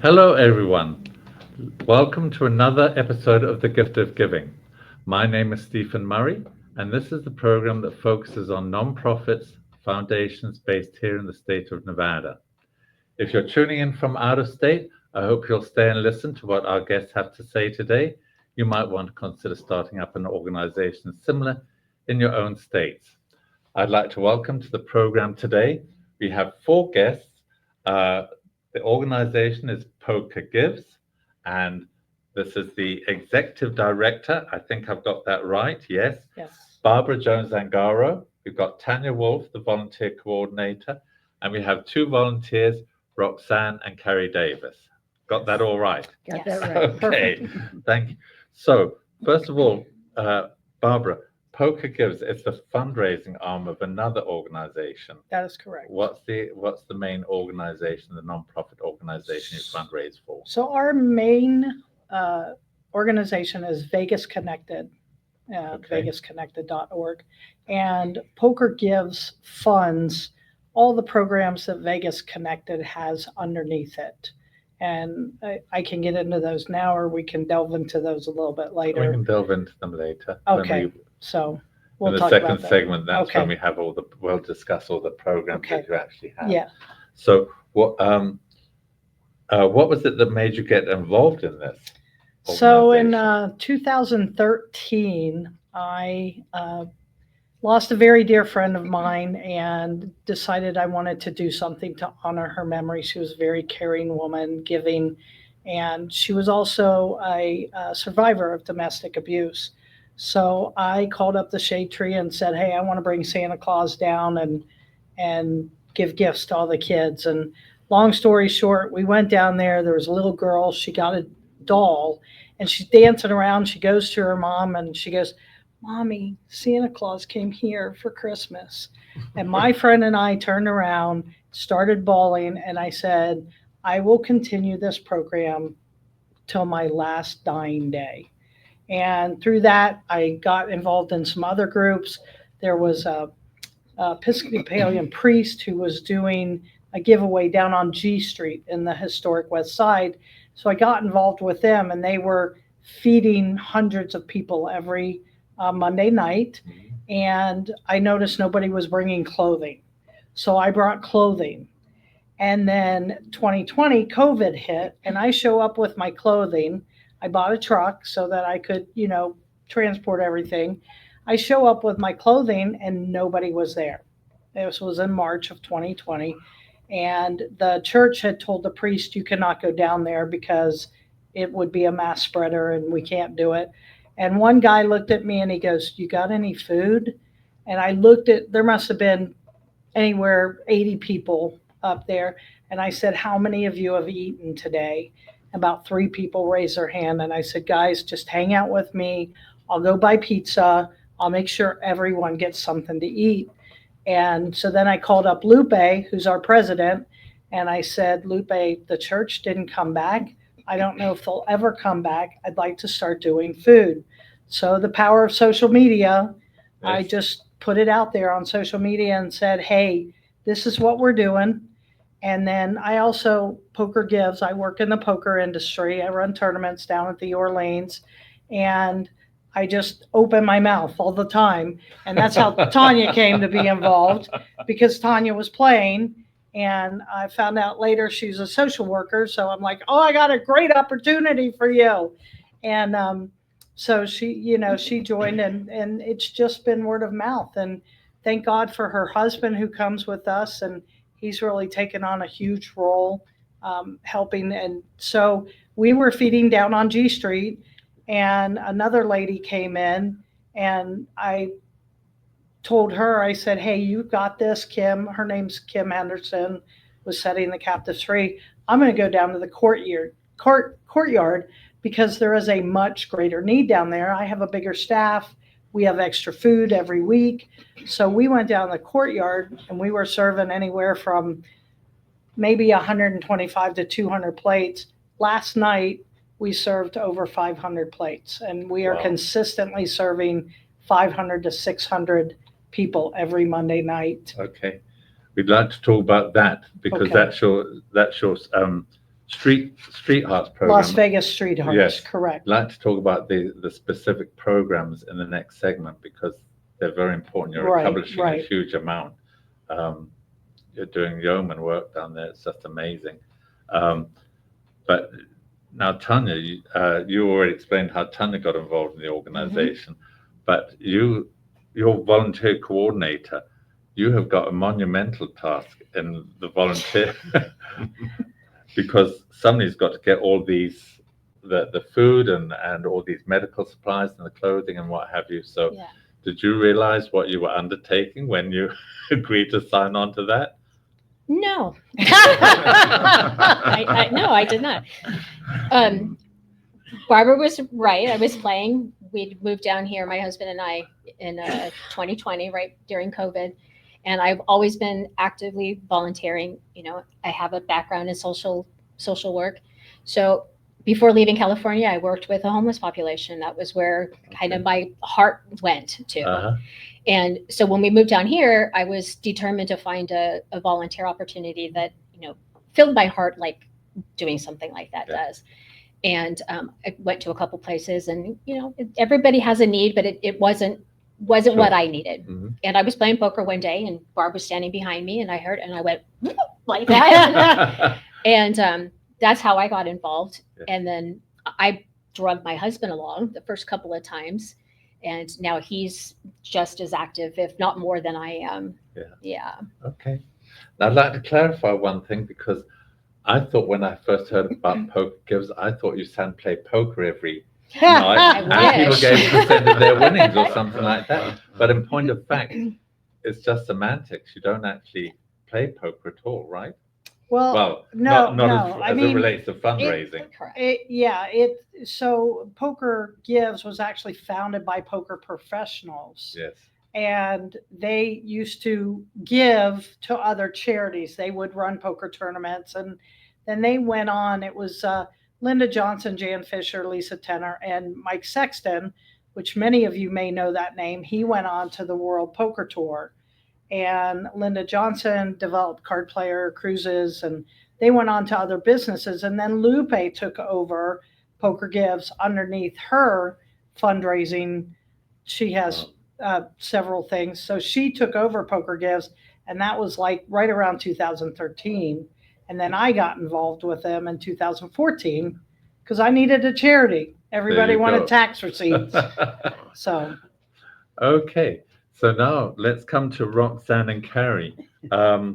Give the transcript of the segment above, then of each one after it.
Hello, everyone. Welcome to another episode of The Gift of Giving. My name is Stephen Murray, and this is the program that focuses on nonprofits, foundations based here in the state of Nevada. If you're tuning in from out of state, I hope you'll stay and listen to what our guests have to say today. You might want to consider starting up an organization similar in your own states. I'd like to welcome to the program today. We have 4 guests. The organization is Poker Gives, and this is the executive director. I think I've got that right. Yes. Barbara Jones-Angaro. We've got Tanya Wolf, the volunteer coordinator, and we have 2 volunteers, Roxanne and Carrie Davis. Got that all right? Got that right. Okay, thank you. So, first of all, Barbara, Poker Gives is the fundraising arm of another organization. That is correct. What's the main organization, the nonprofit organization you fundraise for? So our main organization is Vegas Connected, vegasconnected.org. And Poker Gives funds all the programs that Vegas Connected has underneath it. And I can get into those now, or we can delve into those a little bit later. We can delve into them later. Okay. So we'll talk second about that. segment, that's Okay. when we have we'll discuss all the programs Okay. that you actually have. Yeah. So what was it that made you get involved in this? So in organization? 2013, I lost a very dear friend of mine and decided I wanted to do something to honor her memory. She was a very caring woman, giving, and she was also a survivor of domestic abuse. So I called up the shade tree and said, hey, I want to bring Santa Claus down and give gifts to all the kids. And long story short, we went down there. There was a little girl. She got a doll and she's dancing around. She goes to her mom and she goes, Mommy, Santa Claus came here for Christmas. And my friend and I turned around, started bawling, and I said, I will continue this program till my last dying day. And through that, I got involved in some other groups. There was a Episcopalian priest who was doing a giveaway down on G Street in the historic West Side. So I got involved with them, and they were feeding hundreds of people every Monday night. And I noticed nobody was bringing clothing. So I brought clothing. And then 2020, COVID hit, and I show up with my clothing. I bought a truck so that I could, transport everything. I show up with my clothing and nobody was there. This was in March of 2020. And the church had told the priest, you cannot go down there because it would be a mass spreader and we can't do it. And one guy looked at me and he goes, you got any food? And I looked there must have been anywhere 80 people up there. And I said, how many of you have eaten today? About 3 people raised their hand. And I said, guys, just hang out with me. I'll go buy pizza. I'll make sure everyone gets something to eat. And so then I called up Lupe, who's our president. And I said, Lupe, the church didn't come back. I don't know if they'll ever come back. I'd like to start doing food. So the power of social media, Yes. I just put it out there on social media and said, hey, this is what we're doing. And then I also, Poker Gives, I work in the poker industry. I run tournaments down at the Orleans, and I just open my mouth all the time. And that's how Tanya came to be involved, because Tanya was playing, and I found out later she's a social worker. So I'm like, oh, I got a great opportunity for you. And so she joined, and it's just been word of mouth. And thank God for her husband who comes with us, and he's really taken on a huge role helping. And so we were feeding down on G Street, and another lady came in, and I told her, I said, hey, you got this, Kim. Her name's Kim Henderson, was setting the captives free. I'm going to go down to the courtyard because there is a much greater need down there. I have a bigger staff. We have extra food every week. So we went down the courtyard and we were serving anywhere from maybe 125 to 200 plates. Last night, we served over 500 plates, and we are consistently serving 500 to 600 people every Monday night. Okay. We'd like to talk about that because Okay. that's your Street Hearts program. Las Vegas Street Hearts, Yes. correct. I'd like to talk about the specific programs in the next segment because they're very important. You're Right, publishing right. a huge amount. You're doing yeoman work down there. It's just amazing. But now, Tanya, you already explained how Tanya got involved in the organization, but you're volunteer coordinator. You have got a monumental task in the volunteer because somebody's got to get all these, the food and all these medical supplies and the clothing and what have you. So Yeah. did you realize what you were undertaking when you agreed to sign on to that? No. No, I did not. Barbara was right. I was playing. We'd moved down here, my husband and I, in 2020, right during COVID. And I've always been actively volunteering. You know, I have a background in social work. So before leaving California, I worked with a homeless population. That was where kind of my heart went to. And so when we moved down here, I was determined to find a volunteer opportunity that, you know, filled my heart like doing something like that does. And I went to a couple places and, you know, everybody has a need, but it wasn't what I needed. And I was playing poker one day and Barb was standing behind me and I heard, and I went like that. And that's how I got involved. And then I drug my husband along the first couple of times. And now he's just as active, if not more than I am. Yeah. Okay. Now I'd like to clarify one thing because I thought when I first heard about Poker Gives, I thought you play poker every night and people gave a percent of their winnings or something like that. But in point of fact, it's just semantics. You don't actually play poker at all, right? Well, not no. as it relates to fundraising. So Poker Gives was actually founded by poker professionals. Yes. And they used to give to other charities. They would run poker tournaments, and then they went on. It was Linda Johnson, Jan Fisher, Lisa Tenner, and Mike Sexton, which many of you may know that name. He went on to the World Poker Tour. And Linda Johnson developed Card Player Cruises, and they went on to other businesses. And then Lupe took over Poker Gives underneath her fundraising. She has several things. So she took over Poker Gives, and that was like right around 2013. And then I got involved with them in 2014 because I needed a charity. Everybody wanted tax receipts. So. Okay. So now let's come to Roxanne and Carrie. Now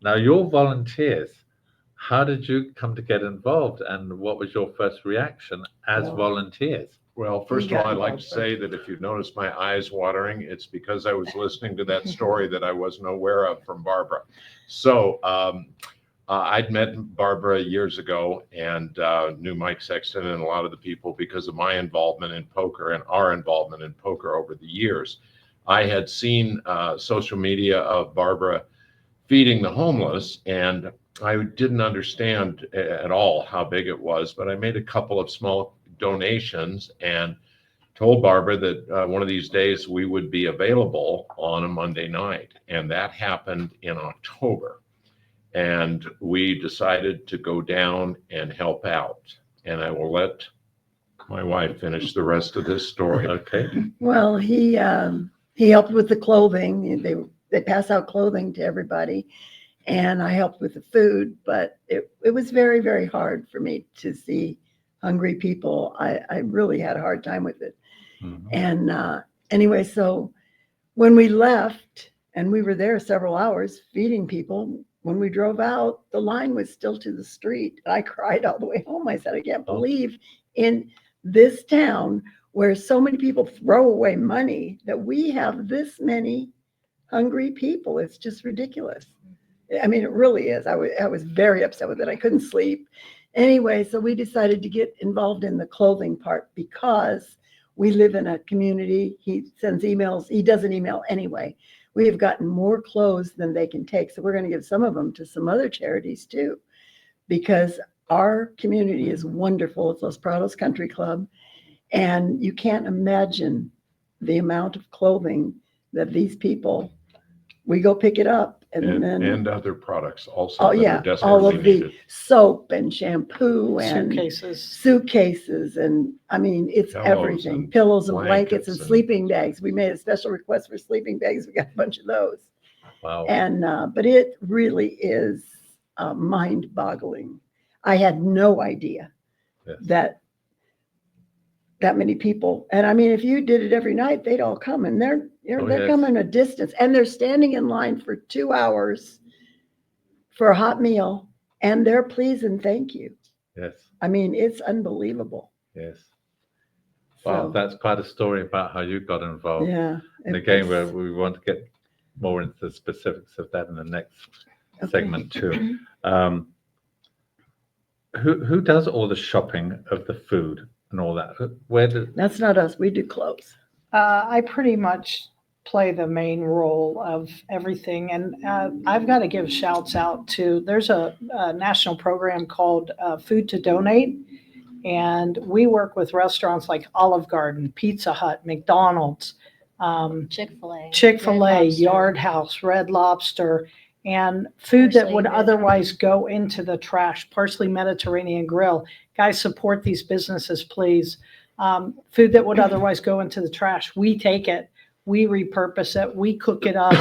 you're volunteers. How did you come to get involved and what was your first reaction as volunteers? Well, first of all, I'd like to say that if you've noticed my eyes watering, it's because I was listening to that story that I wasn't aware of from Barbara. So I'd met Barbara years ago and knew Mike Sexton and a lot of the people because of my involvement in poker and our involvement in poker over the years. I had seen social media of Barbara feeding the homeless, and I didn't understand at all how big it was, but I made a couple of small donations and told Barbara that one of these days we would be available on a Monday night. And that happened in October. And we decided to go down and help out. And I will let my wife finish the rest of this story. Okay. Well, he helped with the clothing. They pass out clothing to everybody. And I helped with the food, but it was very, very hard for me to see hungry people. I really had a hard time with it. And anyway, so when we left and we were there several hours feeding people, when we drove out, the line was still to the street. I cried all the way home. I said, I can't believe in this town where so many people throw away money that we have this many hungry people. It's just ridiculous. I mean, it really is. I was very upset with it. I couldn't sleep. Anyway, so we decided to get involved in the clothing part because we live in a community. He sends emails. He doesn't email anyway. We have gotten more clothes than they can take. So we're going to give some of them to some other charities too, because our community is wonderful. It's Los Prados Country Club. And you can't imagine the amount of clothing that these people, we go pick it up And other products also oh that yeah, are all desperately of the needed. soap and shampoo and Suitcases. and I mean, it's Pillows everything. and Pillows and blankets and blankets and- sleeping bags. We made a special request for sleeping bags. We got a bunch of those. Wow. And, but it really is mind-boggling. I had no idea Yes. that many people, and I mean, if you did it every night, they'd all come, and they're yes. coming a distance, and they're standing in line for 2 hours for a hot meal, and they're please and thank you. Yes. I mean, it's unbelievable. Yes. Wow, So, that's quite a story about how you got involved. yeah. And it again, was- we want to get more into the specifics of that in the next Okay. segment too. Who does all the shopping of the food and all that? Where do That's not us. We do clothes. I pretty much play the main role of everything. And I've got to give shouts out to, there's a national program called Food to Donate. And we work with restaurants like Olive Garden, Pizza Hut, McDonald's, Chick-fil-A. Chick-fil-A, Red Lobster. Yard House, Red Lobster, and food that would Parsley, otherwise go into the trash. Parsley Mediterranean Grill. Guys, support these businesses, please. Food that would otherwise go into the trash, we take it, we repurpose it, we cook it up,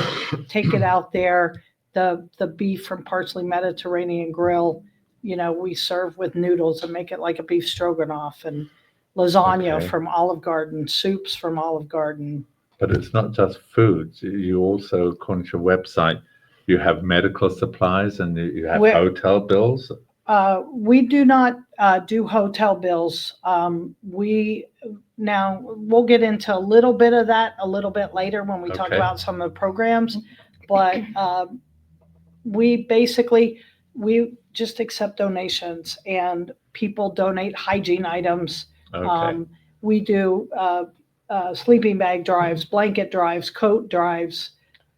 take it out there. The beef from Parsley Mediterranean Grill, you know, we serve with noodles and make it like a beef stroganoff, and lasagna Okay. from Olive Garden, soups from Olive Garden. But it's not just foods. You also, according to your website, you have medical supplies and you have hotel bills. We do not do hotel bills. We'll get into a little bit of that a little bit later when we talk Okay. about some of the programs, but we just accept donations, and people donate hygiene items. Okay. We do sleeping bag drives, blanket drives, coat drives.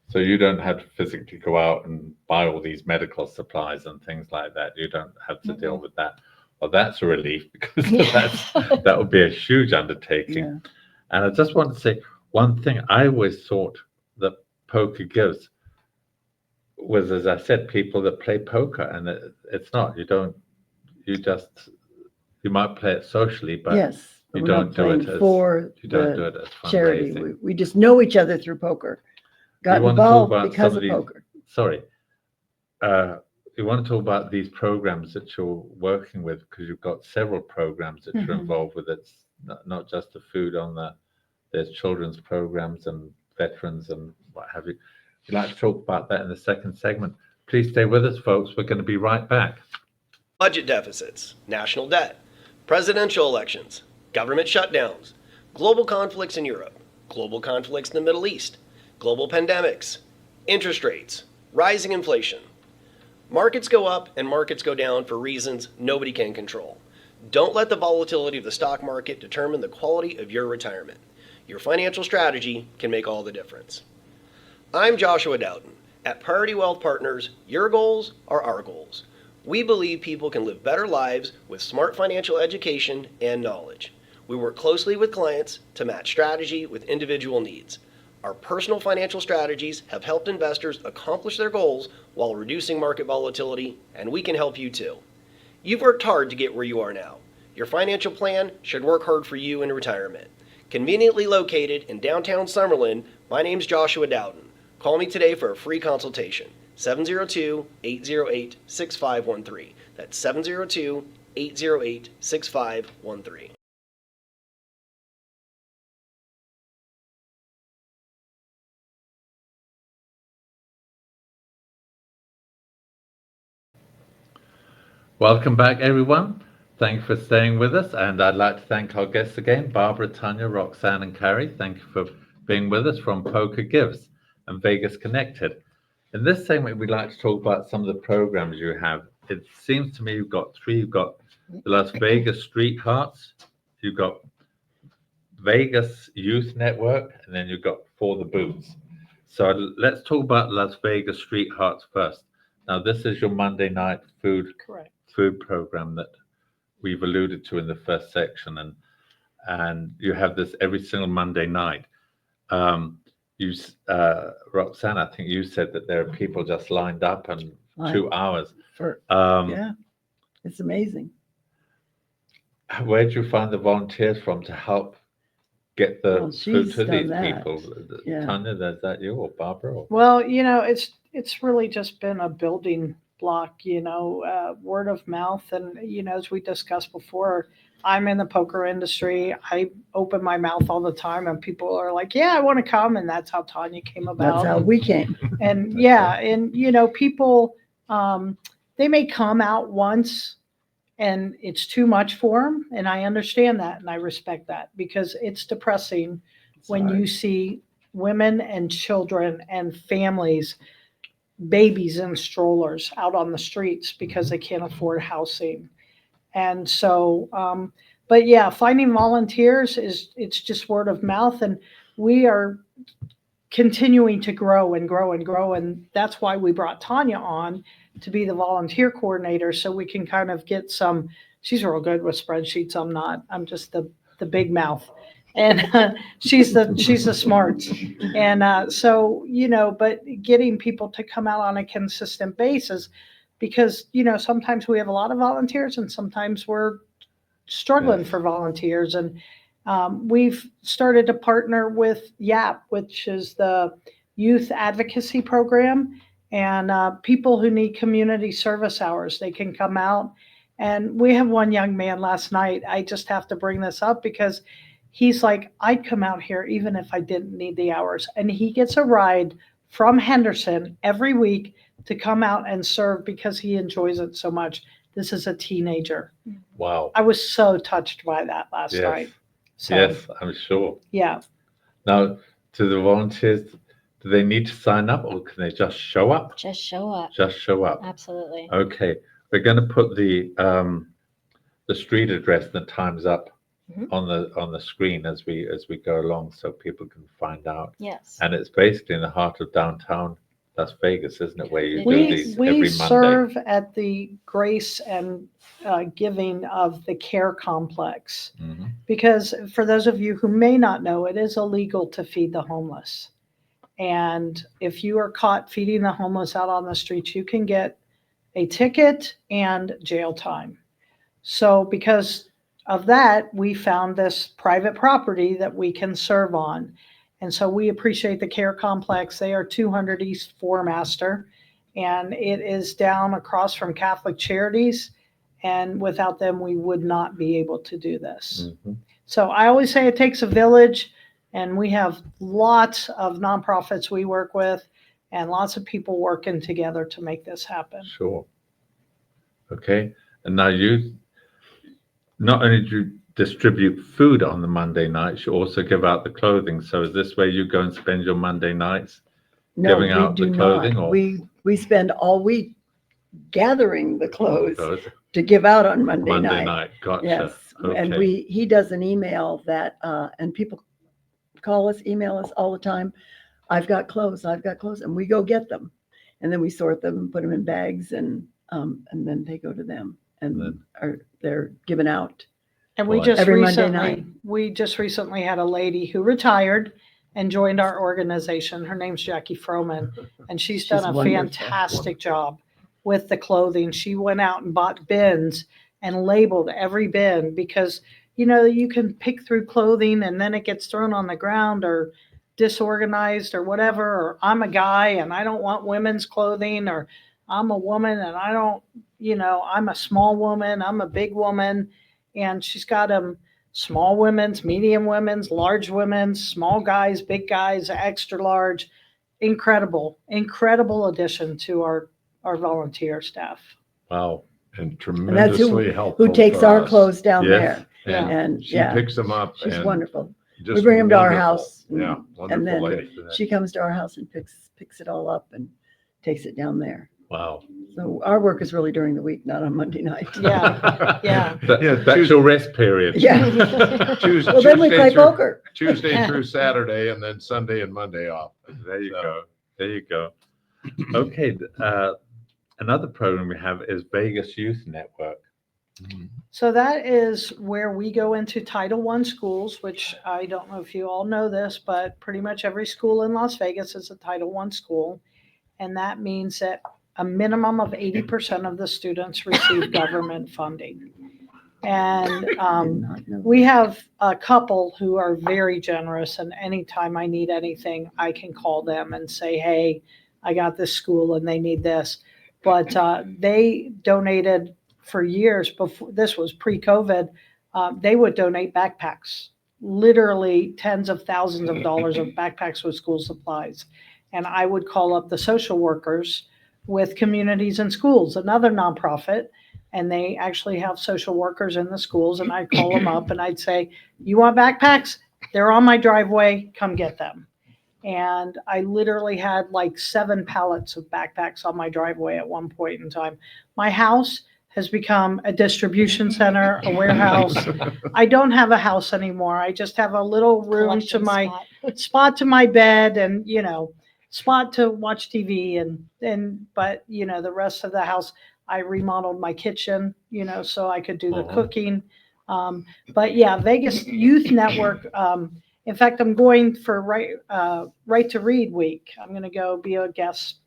So you don't have to physically go out and buy all these medical supplies and things like that. You don't have to deal with that. Well, that's a relief, because that would be a huge undertaking. Yeah. And I just want to say one thing. I always thought that poker gives was, as I said, people that play poker, and it's not. You might play it socially, but Yes. you We're don't not do playing it as for you don't do the it as charity. fundraising. We just know each other through poker. Got You want to talk involved about because some of of these- poker. Sorry. You want to talk about these programs that you're working with, because you've got several programs that you're Mhm. involved with. It's not just the food there's children's programs and veterans and what have you. If you'd like to talk about that in the second segment, please stay with us, folks. We're going to be right back. Budget deficits, national debt, presidential elections, government shutdowns, global conflicts in Europe, global conflicts in the Middle East, global pandemics, interest rates, rising inflation. Markets go up and markets go down for reasons nobody can control. Don't let the volatility of the stock market determine the quality of your retirement. Your financial strategy can make all the difference. I'm Joshua Dowden. At Priority Wealth Partners, your goals are our goals. We believe people can live better lives with smart financial education and knowledge. We work closely with clients to match strategy with individual needs. Our personal financial strategies have helped investors accomplish their goals while reducing market volatility, and we can help you too. You've worked hard to get where you are now. Your financial plan should work hard for you in retirement. Conveniently located in downtown Summerlin, my name's Joshua Dowden. Call me today for a free consultation. 702-808-6513. That's 702-808-6513. Welcome back, everyone. Thank you for staying with us. And I'd like to thank our guests again, Barbara, Tanya, Roxanne, and Carrie. Thank you for being with us from Poker Gives and Vegas Connected. In this segment, we'd like to talk about some of the programs you have. It seems to me you've got three. You've got the Las Vegas Street Hearts, you've got Vegas Youth Network, and then you've got For the Boots. So let's talk about Las Vegas Street Hearts first. Now, this is your Monday night food program that we've alluded to in the first section, and you have this every single Monday night. Roxanne, I think you said that there are people just lined up and Line 2 hours. for, Um, yeah, it's amazing. Where did you find the volunteers from to help get the Well, food she's to these done that. people? Yeah. Tanya, is that you or Barbara? Or? Well, it's really just been a building block, word of mouth. And, as we discussed before, I'm in the poker industry. I open my mouth all the time and people are like, yeah, I want to come. And that's how Tanya came about. That's how we came. And people, they may come out once and it's too much for them. And I understand that. And I respect that because it's depressing when you see women and children and families, babies in strollers out on the streets because they can't afford housing. And so, but yeah, finding volunteers it's just word of mouth, and we are continuing to grow and grow and grow. And that's why we brought Tanya on to be the volunteer coordinator, so we can kind of get some, she's real good with spreadsheets. I'm not, I'm just the big mouth. And she's the smarts. And so, but getting people to come out on a consistent basis, because, sometimes we have a lot of volunteers and sometimes we're struggling for volunteers. And we've started to partner with YAP, which is the Youth Advocacy Program, and people who need community service hours, they can come out. And we have one young man last night, I just have to bring this up because he's like, I'd come out here even if I didn't need the hours. And he gets a ride from Henderson every week to come out and serve because he enjoys it so much. This is a teenager. Wow. I was so touched by that last night. So, yes, I'm sure. Yeah. Now, to the volunteers, do they need to sign up or can they just show up? Just show up. Just show up. Absolutely. Okay. We're going to put the street address and the times up on the screen as we go along so people can find out. Yes. And it's basically in the heart of downtown Las Vegas, isn't it, where you do We these every Monday? serve at the Grace and Giving of the Care Complex, because for those of you who may not know, it is illegal to feed the homeless. And if you are caught feeding the homeless out on the streets, you can get a ticket and jail time. So because of that, we found this private property that we can serve on. And so we appreciate the Care Complex. They are 200 East Foremaster, and it is down across from Catholic Charities. And without them, we would not be able to do this. So I always say it takes a village, and we have lots of nonprofits we work with and lots of people working together to make this happen. Sure. Okay. And now you not only do you distribute food on the Monday nights, you also give out the clothing. So is this where you go and spend your Monday nights giving out the clothing? Not. Or? We spend all week gathering the clothes to give out on Monday night. Gotcha. Yes. Okay. And he does an email that, and people call us, email us all the time. I've got clothes. And we go get them. And then we sort them and put them in bags, and then they go to them and they're given out. And we Every Monday night. we just recently had a lady who retired and joined our organization. Her name's Jackie Froman, and she's done a wonderful. fantastic job with the clothing. She went out and bought bins and labeled every bin, because you can pick through clothing and then it gets thrown on the ground or disorganized or whatever, or I'm a guy and I don't want women's clothing, or I'm a woman and I don't, I'm a small woman, I'm a big woman. And she's got small women's, medium women's, large women's, small guys, big guys, extra large. Incredible addition to our volunteer staff. Wow. And And that's tremendously helpful. who takes for our us. clothes down Yes. there. Yeah. And She yeah, picks them up. she's and wonderful. just We bring them to our wonderful. house. Yeah, wonderful then lady. She comes to our house and picks it all up and takes it down there. Wow. So our work is really during the week, not on Monday night. Yeah. Yeah. That's your rest period. Yeah. Well, then we play poker. Tuesday through Saturday, and then Sunday and Monday off. There you So- go. There you go. Okay. Another program we have is Vegas Youth Network. So that is where we go into Title I schools, which I don't know if you all know this, but pretty much every school in Las Vegas is a Title I school. And that means that a minimum of 80% of the students receive government funding. And Did not know we have a couple who are very generous, and anytime I need anything, I can call them and say, hey, I got this school and they need this. But they donated for years before, this was pre-COVID, they would donate backpacks, literally tens of thousands of dollars of backpacks with school supplies. And I would call up the social workers with Communities in Schools, another nonprofit, and they actually have social workers in the schools, and I'd call them up and I'd say, you want backpacks? They're on my driveway, come get them. And I literally had like 7 pallets of backpacks on my driveway at one point in time. My house has become a distribution center, a warehouse. I don't have a house anymore. I just have a little room to Collection my spot. spot to my bed and, spot to watch TV but the rest of the house, I remodeled my kitchen, so I could do the cooking. But yeah, Vegas Youth Network. In fact, I'm going for Right to Read Week. I'm going to go be a guest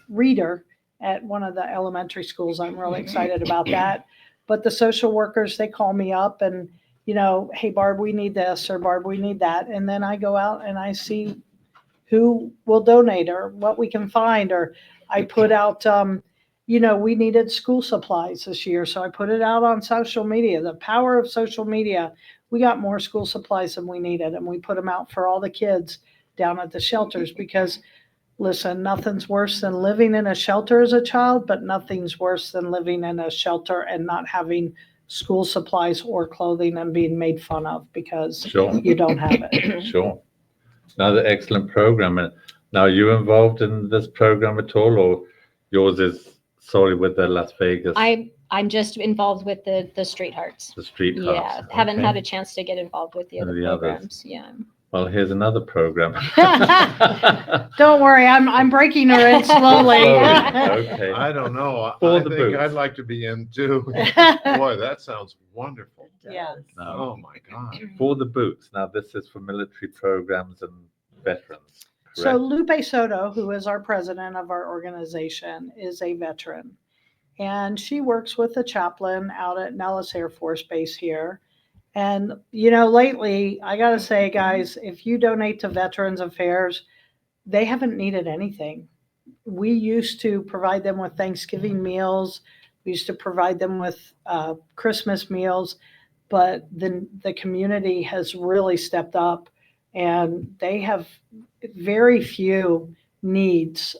reader at one of the elementary schools. I'm really excited about that. But the social workers, they call me up and, hey, Barb, we need this, or Barb, we need that. And then I go out and I see who will donate or what we can find. Or I put out, we needed school supplies this year. So I put it out on social media. The power of social media. We got more school supplies than we needed, and we put them out for all the kids down at the shelters because, listen, nothing's worse than living in a shelter as a child, but nothing's worse than living in a shelter and not having school supplies or clothing and being made fun of because Sure. you don't have it. Sure. Another excellent program. And now, are you involved in this program at all, or yours is solely with the Las Vegas? I'm just involved with the Street Hearts. The Street Yeah, Hearts. haven't Okay. had a chance to get involved with the other The others. programs. Yeah. Well, here's another program. Don't worry, I'm breaking her in slowly. Okay. I don't know. For I the think boots. I'd like to be in too. Boy, that sounds wonderful. it Yeah. does. No. Oh my God. For the Boots. Now, this is for military programs and veterans. So Correct? Lupe Soto, who is our president of our organization, is a veteran. And she works with the chaplain out at Nellis Air Force Base here. And, lately, I got to say, guys, if you donate to Veterans Affairs, they haven't needed anything. We used to provide them with Thanksgiving meals. We used to provide them with Christmas meals. But the community has really stepped up, and they have very few needs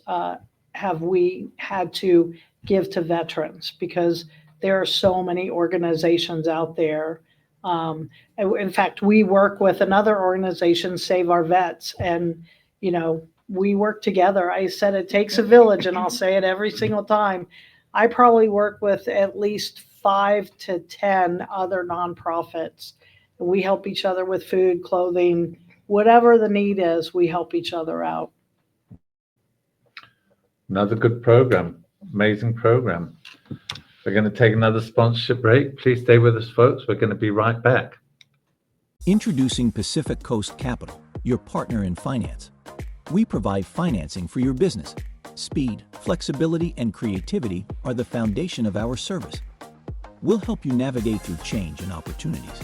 have we had to give to veterans because there are so many organizations out there. In fact, we work with another organization, Save Our Vets, and, we work together. I said it takes a village, and I'll say it every single time. I probably work with at least 5 to 10 other nonprofits. We help each other with food, clothing, whatever the need is, we help each other out. Another good program. Amazing program. We're going to take another sponsorship break. Please stay with us, folks. We're going to be right back. Introducing Pacific Coast Capital, your partner in finance. We provide financing for your business. Speed, flexibility, and creativity are the foundation of our service. We'll help you navigate through change and opportunities.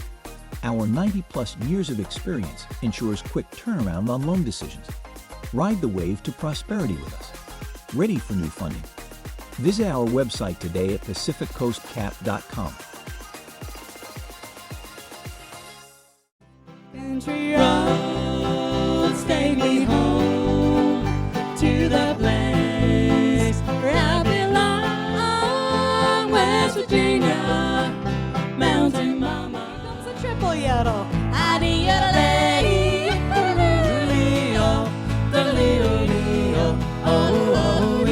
Our 90-plus years of experience ensures quick turnaround on loan decisions. Ride the wave to prosperity with us. Ready for new funding? Visit our website today at pacificcoastcap.com. Country roads take me home to the place where I belong, West Virginia, Mountain Mama. Comes a triple yodel. Adi-yodelay, oh, the little, oh, oh, wee.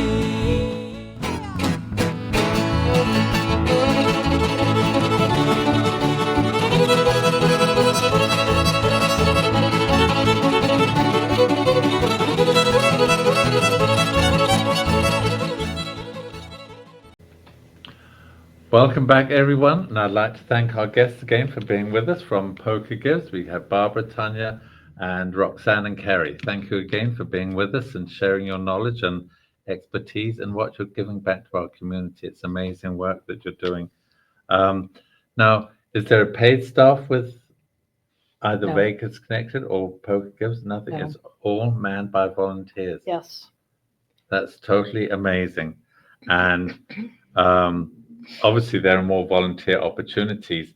Welcome back, everyone, and I'd like to thank our guests again for being with us from Poker Gives. We have Barbara, Tanya, and Roxanne and Kerry. Thank you again for being with us and sharing your knowledge and expertise and what you're giving back to our community. It's amazing work that you're doing. Now, is there a paid staff with either No. Vegas Connected or Poker Gives? Nothing. No. It's all manned by volunteers. Yes. That's totally amazing. And obviously, there are more volunteer opportunities.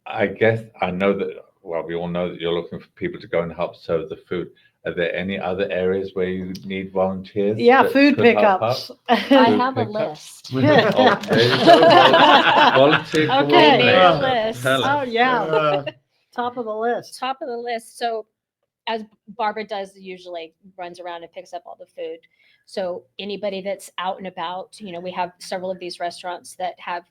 I guess I know that, well, we all know that you're looking for people to go and help serve the food. Are there any other areas where you need volunteers? Yeah, that food could help pickups. I Food have a pickups? list. Oh, there you go. Volunteer Okay. Made a coordinator. list. Tell Oh, us. yeah. Top of the list. Top of the list. So as Barbara does, usually runs around and picks up all the food. So anybody that's out and about, we have several of these restaurants that have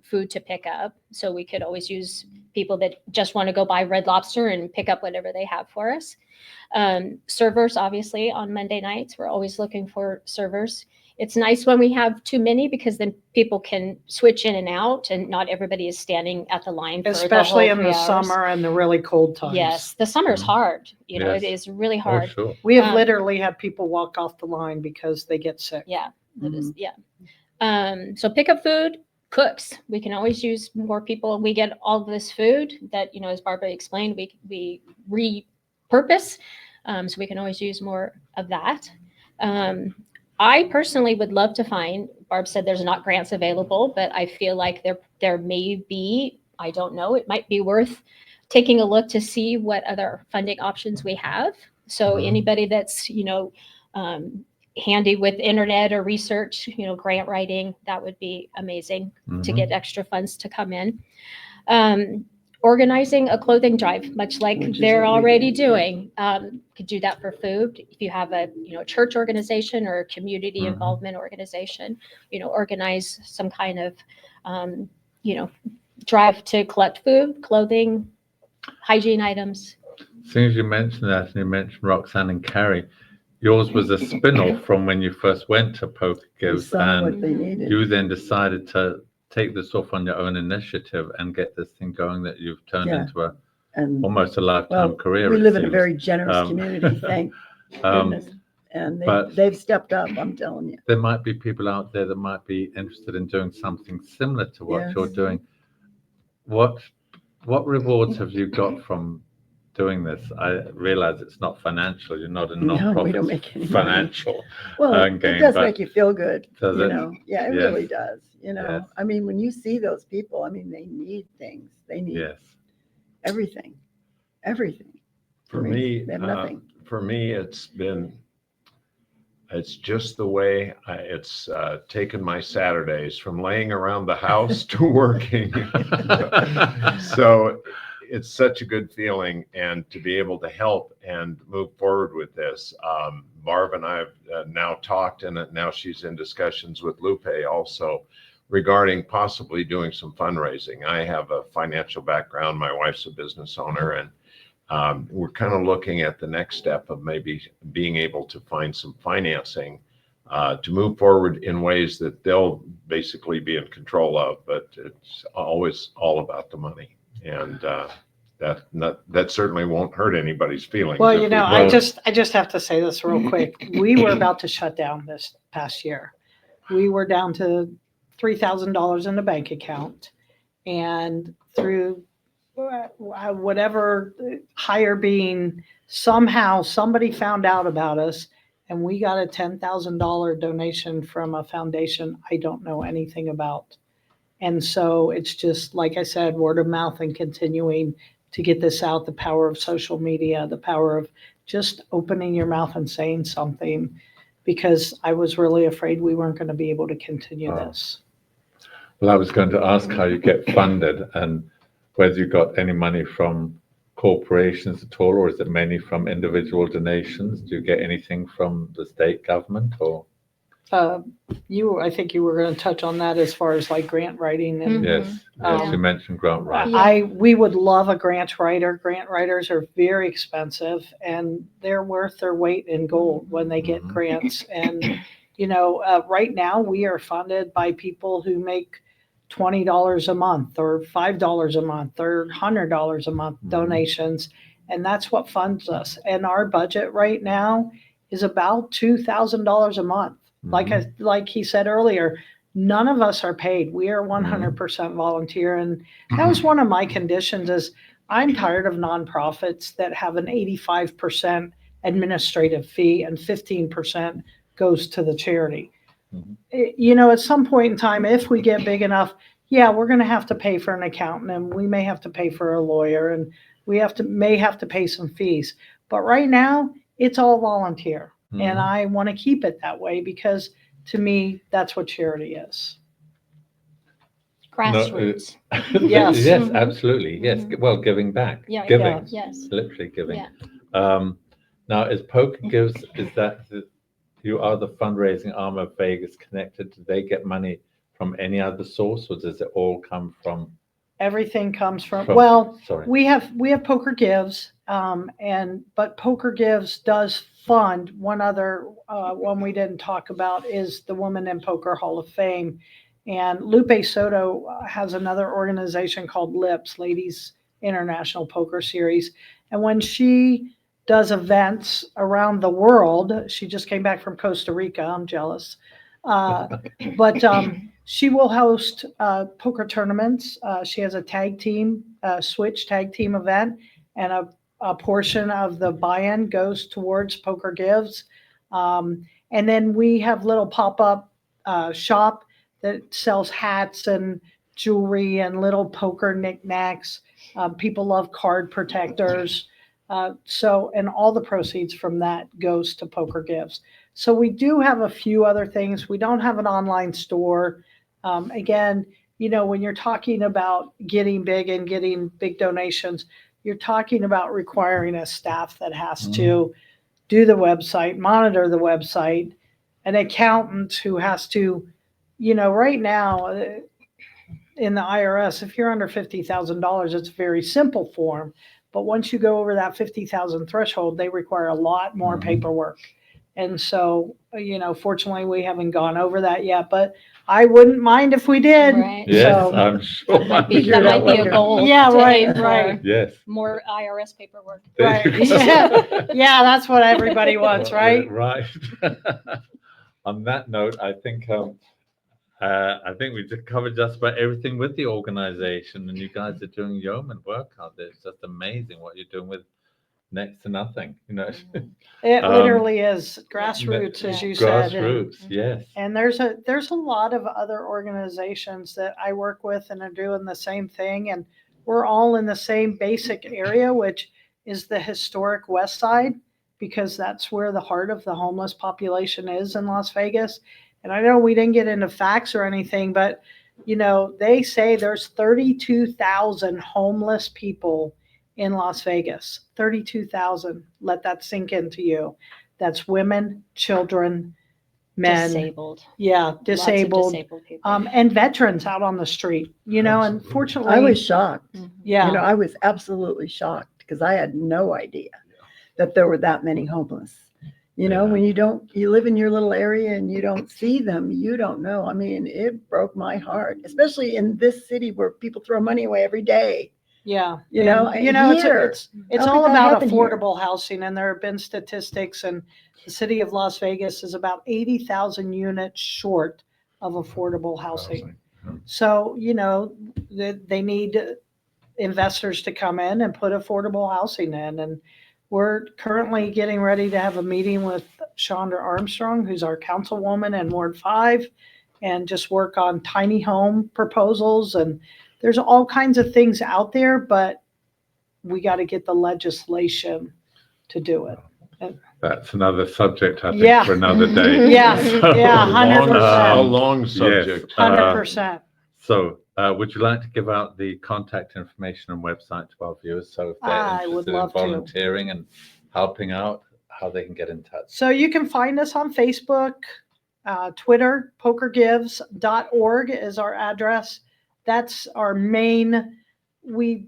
food to pick up. So we could always use people that just want to go buy Red Lobster and pick up whatever they have for us. Servers, obviously, on Monday nights, we're always looking for servers. It's nice when we have too many because then people can switch in and out and not everybody is standing at the line for Especially the whole in the 3 hours. summer and the really cold times. Yes, the summer is Mhm. hard. Yes. It is really Oh, hard. sure. We have Um, literally had people walk off the line because they get sick. Yeah, it is. Mhm. Yeah. So pick up food, cooks. We can always use more people. We get all of this food that, as Barbara explained, we repurpose. So we can always use more of that. I personally would love to find, Barb said there's not grants available, but I feel like there may be, I don't know, it might be worth taking a look to see what other funding options we have. So Mhm. anybody that's, handy with internet or research, grant writing, that would be amazing to Mhm. get extra funds to come in. Organizing a clothing drive, much like Which is they're what we already do, yeah. doing. Could do that for food. If you have a church organization or a community Mhm. involvement organization, organize some kind of drive to collect food, clothing, hygiene items. As soon as you mentioned that, and you mentioned Roxanne and Carrie, yours was a spin-off from when you first went to Poker We Gives, saw what and they needed. you then decided to take this off on your own initiative and get this thing going that you've turned Yeah. into And almost a lifetime well, career. we it live in a seems. very generous Um, community, thank Um, goodness. And but- they've stepped up, I'm telling you. there might be people out there that might be interested in doing something similar to what Yes. you're doing. What rewards have you got from doing this? I realize it's not financial. You're not a No, we non-profit don't make any money. financial. Well, it gain, does but make you feel good, does you it? know? Yeah, it Yes. really does, Yes. I mean, when you see those people, they need things. They need Yes. everything. For I mean, me, they have nothing. it's just the way it's taken my Saturdays from laying around the house to working. So it's such a good feeling, and to be able to help and move forward with this. Barb and I have now talked, and now she's in discussions with Lupe also regarding possibly doing some fundraising. I have a financial background. My wife's a business owner, and we're kind of looking at the next step of maybe being able to find some financing to move forward in ways that they'll basically be in control of, but it's always all about the money. And that certainly won't hurt anybody's feelings. Well, if we I don't. just have to say this real quick. We were about to shut down this past year. We were down to $3,000 in the bank account, and through whatever higher being, somehow somebody found out about us, and we got a $10,000 donation from a foundation I don't know anything about. And so it's just, like I said, word of mouth and continuing to get this out, the power of social media, the power of just opening your mouth and saying something, because I was really afraid we weren't going to be able to continue Oh. this. Well, I was going to ask how you get funded and whether you got any money from corporations at all, or is it mainly from individual donations? Do you get anything from the state government or? I think you were going to touch on that as far as like grant writing and Mhm. Yes, you mentioned grant writing. we would love a grant writer. Grant writers are very expensive, and they're worth their weight in gold when they get Mhm. grants. And right now we are funded by people who make $20 a month or $5 a month or $100 a month Mhm. donations. And that's what funds us. And our budget right now is about $2,000 a month. Like he said earlier, none of us are paid. We are 100% volunteer. And that was one of my conditions is I'm tired of nonprofits that have an 85% administrative fee and 15% goes to the charity. You know, at some point in time, if we get big enough, yeah, we're going to have to pay for an accountant and we may have to pay for a lawyer and we may have to pay some fees. But right now, it's all volunteer. And I want to keep it that way because to me, that's what charity is. Grassroots. Yes. Yes, absolutely. Yes. Well, giving back. Yeah. Giving. Yes. Literally giving. Yeah. Now, is Poker Gives, is that you are the fundraising arm of Vegas Connected? Do they get money from any other source, or does it all come from? Everything comes from Sorry. we have Poker Gives, but Poker Gives does fund one other one we didn't talk about is the Women in Poker Hall of Fame, and Lupe Soto has another organization called LIPS, Ladies International Poker Series, and when she does events around the world, she just came back from Costa Rica. I'm jealous, but she will host poker tournaments. She has a tag team, switch tag team event, and a portion of the buy-in goes towards Poker Gives. And then we have little pop-up shop that sells hats and jewelry and little poker knickknacks. People love card protectors. And all the proceeds from that goes to Poker Gives. So we do have a few other things. We don't have an online store. Again, you know, when you're talking about getting big and getting big donations, you're talking about requiring a staff that has to do the website, monitor the website, an accountant who has to, you know, right now in the IRS, if you're under $50,000, it's a very simple form. But once you go over that 50,000 threshold, they require a lot more paperwork. And so, you know, fortunately, we haven't gone over that yet, but I wouldn't mind if we did. Right. Yes, So, I'm sure. That might be a goal. Yeah, to right, aim for right. Yes. More IRS paperwork. Right. Yeah, that's what everybody wants, right? Right. On that note, I think we just covered just about everything with the organization, and you guys are doing yeoman work out there. It's just amazing what you're doing with next to nothing, you know. It literally is grassroots, as you said. Grassroots, yes. And there's a lot of other organizations that I work with and are doing the same thing. And we're all in the same basic area, which is the historic West Side, because that's where the heart of the homeless population is in Las Vegas. And I know we didn't get into facts or anything, but, you know, they say there's 32,000 homeless people in Las Vegas. 32,000. Let that sink into you. That's women, children, men. Disabled. Yeah, Lots of disabled. disabled people. And veterans out on the street, you know, and fortunately. I was shocked. Yeah. You know, I was absolutely shocked because I had no idea that there were that many homeless. You know, when you live in your little area and you don't see them, you don't know. I mean, it broke my heart, especially in this city where people throw money away every day. Yeah. You know, it's How all could that about happen here? affordable housing. And there have been statistics, and the city of Las Vegas is about 80,000 units short of affordable housing. So, you know, they need investors to come in and put affordable housing in. And we're currently getting ready to have a meeting with Chandra Armstrong, who's our councilwoman in Ward 5, and just work on tiny home proposals. And there's all kinds of things out there, but we got to get the legislation to do it. That's another subject, I think, for another day. Yeah, yeah, 100%. A long subject. 100%. So, would you like to give out the contact information and website to our viewers? So if they're I would interested in love to. volunteering and helping out, how they can get in touch. So you can find us on Facebook, Twitter, pokergives.org is our address. That's our main, we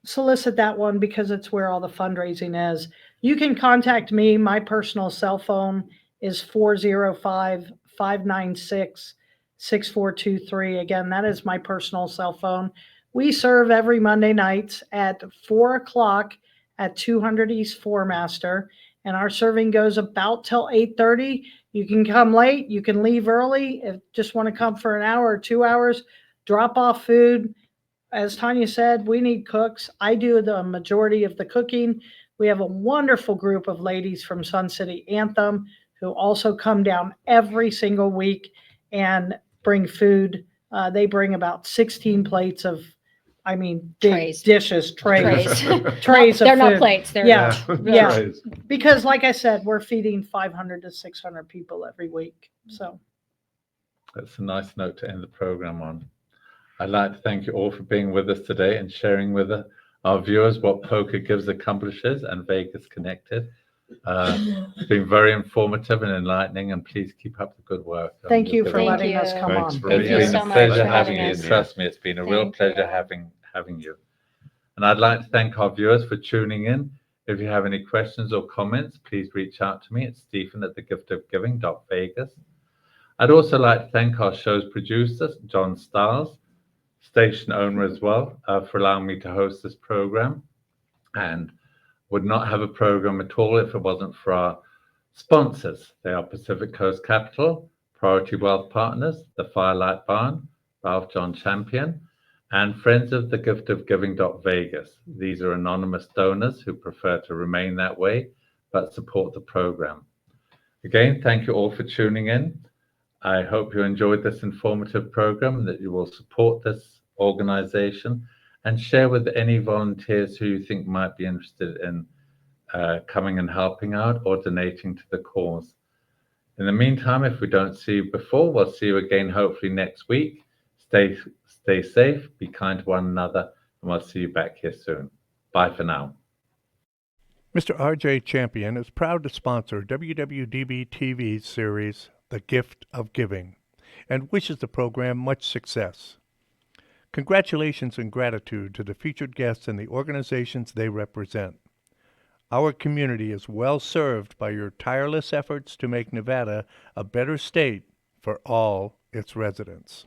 solicit that one because it's where all the fundraising is. You can contact me. My personal cell phone is 405-596-6955. 6423. Again, that is my personal cell phone. We serve every Monday nights at 4 o'clock at 200 East Four Master, and our serving goes about till 8:30. You can come late, you can leave early. If just want to come for an hour or 2 hours, drop off food. As Tanya said, we need cooks. I do the majority of the cooking. We have a wonderful group of ladies from Sun City Anthem who also come down every single week and bring food. They bring about 16 plates of, big Trays. dishes, trays. Trays. Trays of They're not food. plates. They're Yeah. Yeah. Right. Because like I said, we're feeding 500 to 600 people every week. So That's a nice note to end the program on. I'd like to thank you all for being with us today and sharing with our viewers what Poker Gives accomplishes and Vegas Connected. It's been very informative and enlightening, and please keep up the good work. thank you for Thank letting us you. come Thanks on. for Thank It's you been so a much pleasure for having having you. us. Trust me, it's been a real Thank pleasure you. having you. And I'd like to thank our viewers for tuning in. If you have any questions or comments, please reach out to me at stephen@thegiftofgiving.vegas. I'd also like to thank our show's producers, John Stiles, station owner as well, for allowing me to host this program, and would not have a program at all if it wasn't for our sponsors. They are Pacific Coast Capital, Priority Wealth Partners, the Firelight Barn, Ralph John Champion, and Friends of the Gift of Giving.Vegas. These are anonymous donors who prefer to remain that way, but support the program. Again, thank you all for tuning in. I hope you enjoyed this informative program, that you will support this organization and share with any volunteers who you think might be interested in coming and helping out or donating to the cause. In the meantime, if we don't see you before, we'll see you again hopefully next week. Stay safe, be kind to one another, and we'll see you back here soon. Bye for now. Mr. R.J. Champion is proud to sponsor WWDB-TV's series, The Gift of Giving, and wishes the program much success. Congratulations and gratitude to the featured guests and the organizations they represent. Our community is well served by your tireless efforts to make Nevada a better state for all its residents.